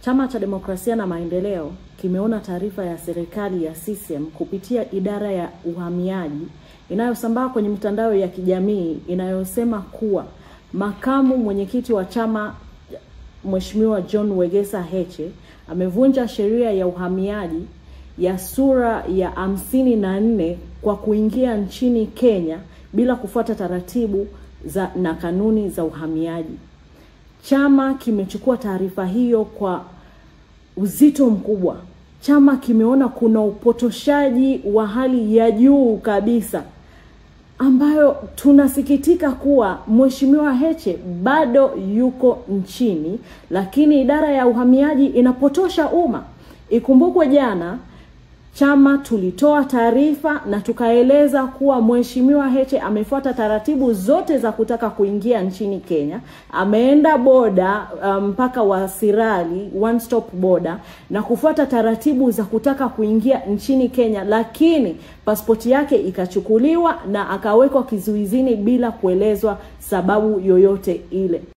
Chama cha Demokrasia na Maendeleo kimeona taarifa ya serikali ya CCM kupitia idara ya uhamiaji inayosambaa kwenye mitandao ya kijamii inayosema kuwa makamu mwenyekiti wa chama Mheshimiwa John Wegesa Heche amevunja sheria ya uhamiaji ya sura ya 54 kwa kuingia nchini Kenya bila kufuata taratibu na kanuni za uhamiaji. Chama kimechukua taarifa hiyo kwa uzito mkubwa. Chama kimeona kuna upotoshaji wa hali ya juu kabisa, ambayo tunasikitika kuwa Mheshimiwa Heche bado yuko nchini, lakini idara ya uhamiaji inapotosha umma. Ikumbukwe jana chama tulitoa taarifa na tukaeleza kuwa Mheshimiwa Heche amefuata taratibu zote za kutaka kuingia nchini Kenya. Ameenda boda mpaka wa Sirali, one stop border, na kufuata taratibu za kutaka kuingia nchini Kenya, lakini pasipoti yake ikachukuliwa na akawekwa kizuizini bila kuelezwa sababu yoyote ile.